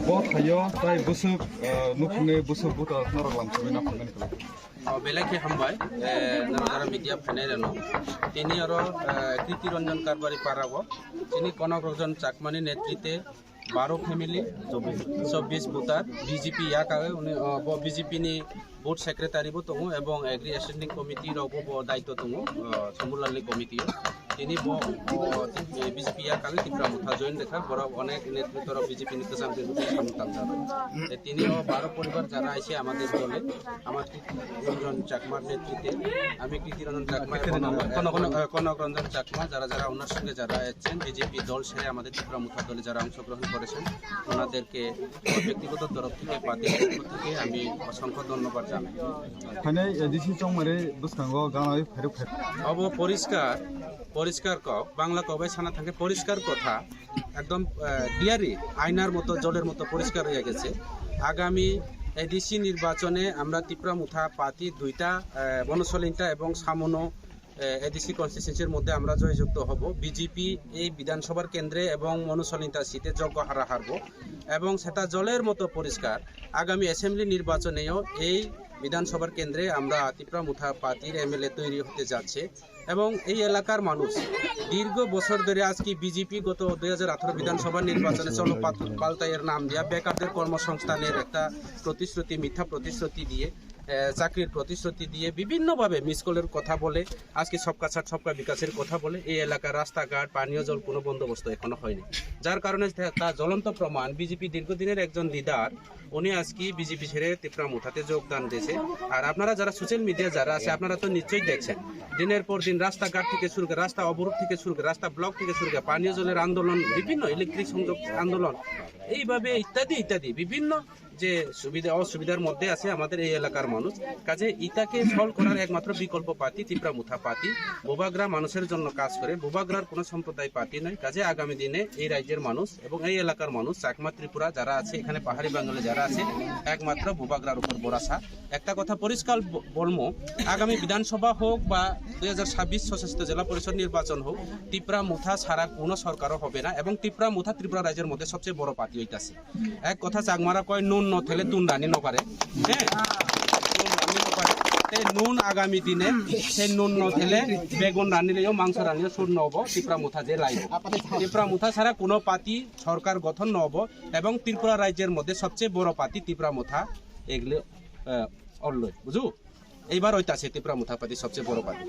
bot hayo tai busuk nukne busuk buta naralam sabina phanan kala বেলাকে হামবাই নারা media ফাইনাইরানো তিনি আর কৃতি রঞ্জন কারবারি পারাব তিনি কনক রঞ্জন চাকমানি নেতৃত্বে 12 ফ্যামিলি 24 বুতার বিজেপি ইয়াকাগে উনি বিজেপি নি बोर्ड सेक्रेटारी बो दङ এবং एग्री स्टैंडिंग कमिटी रावबो दायित्व दङ समूलालनि कमिटी তিনি বিজেপি ইয়াকাগে ত্রিপুরা মুথা জয়েন দেখা বড় অনেক নেতৃত্বর বিজেপি নি কসাম সামতাম যাবে তিনিও 12 পরিবার যারা আইছে আমাদের দলে আমার রঞ্জন চাকমার নেতৃত্বে আমি কৃতি রঞ্জন চাকমা কনক রঞ্জন চাকমা যারা যারা ওনার সঙ্গে যারা আছেন বিজেপি দল ছেড়ে আমাদের ত্রিপুরা মুথা দলে যারা অংশগ্রহণ করেছেন ওনাদেরকে ব্যক্তিগত তরফ থেকে পার্টির পক্ষ থেকে আমি অসংখ্য ধন্যবাদ জানাই। মানে এডিসি চংমারে বুসকাঙ্গো গানাই ফেরুক अब পরিষ্কার পরিষ্কার বাংলা কবাই সানা থাকে পরিষ্কার কথা একদম ক্লিয়ারই আয়নার মতো জলের মতো পরিষ্কার হয়ে গেছে। আগামী এডিসি নির্বাচনে আমরা ত্রিপুরা মুথা পার্টি দুইটা বনসলিনটা এবং সামনো এডিসি কনস্টিটিউয়েন্সির মধ্যে আমরা জয়যুক্ত হব। বিজেপি এই বিধানসভার কেন্দ্রে এবং মনুসলিনটা সিটে যোগ্য হারা হারব এবং সেটা জলের মতো পরিষ্কার। আগামী অ্যাসেম্বলি নির্বাচনেও এই বিধানসভার কেন্দ্রে আমরা ত্রিপুরা মুথা পার্টির এমএলএ তৈরি হতে যাচ্ছে এবং এই এলাকার মানুষ দীর্ঘ বছর ধরে আজকে বিজেপি গত 2018 বিধানসভা নির্বাচনে চলো পাল্টাইয়ের নাম দিয়া বেকারদের কর্মসংস্থানের একটা প্রতিশ্রুতি মিথ্যা প্রতিশ্রুতি দিয়ে চাকরির প্রতিশ্রুতি দিয়ে বিভিন্নভাবে মিসকলের কথা বলে আজকে সবকা ছাড় সবকা বিকাশের কথা বলে এই এলাকার রাস্তাঘাট পানীয় জল কোনো বন্দোবস্ত এখনো হয়নি, যার কারণে তার জ্বলন্ত প্রমাণ বিজেপি দীর্ঘদিনের একজন লিডার উনি আজকে বিজেপি ছেড়ে ত্রিপুরা মুথাতে যোগদান দিয়েছে। আর আপনারা যারা সোশ্যাল মিডিয়া যারা আছে আপনারা তো নিশ্চয়ই দেখছেন দিনের পর দিন রাস্তাঘাট থেকে শুরু করে রাস্তা অবরোধ থেকে শুরু করে রাস্তা ব্লক থেকে শুরু করে পানীয় জলের আন্দোলন বিভিন্ন ইলেকট্রিক সংযোগ আন্দোলন এইভাবে ইত্যাদি ইত্যাদি বিভিন্ন যে সুবিধা অসুবিধার মধ্যে আছে আমাদের এই এলাকার মানুষ। কাজে ইটাকে সলভ করার একমাত্র বিকল্প পার্টি ত্রিপুরা মুথা পার্টি। বোবাগ্রা মানুষের জন্য কাজ করে, বোবাগ্রার কোনো সম্প্রদায় পার্টি নয়। কাজে আগামী দিনে এই রাজ্যের মানুষ এবং এই এলাকার মানুষ চাকমা ত্রিপুরা যারা আছে এখানে পাহাড়ি বাঙালি যারা আছে একমাত্র বোবাগ্রার উপর ভরসা। একটা কথা পরিষ্কার বলবো, আগামী বিধানসভা হোক বা 2026 সশস্ত্র জেলা পরিষদ নির্বাচন হোক ত্রিপুরা মুথা ছাড়া কোনো সরকারও হবে না এবং ত্রিপুরা মুথা ত্রিপুরা রাজ্যের মধ্যে সবচেয়ে বড় পার্টি হইতাছে। এক কথা চাকমারা কয় নুন নথেলে তুন রানি নপারে, হ্যাঁ নুন আগামী দিনে সেই নুন নথেলে বেগুন রানিলেও মাংস রানিলেও সুর নহব ত্রিপুরা মুথা যে লাইব। ত্রিপুরা মুথা ছাড়া কোনো পার্টি সরকার গঠন নহব এবং ত্রিপুরা রাজ্যের মধ্যে সবচেয়ে বড় পার্টি ত্রিপুরা মুথা এগুলো অল্লয় বুঝু এইবার হইতাছে ত্রিপুরা মুথা পার্টি সবচেয়ে বড় পার্টি।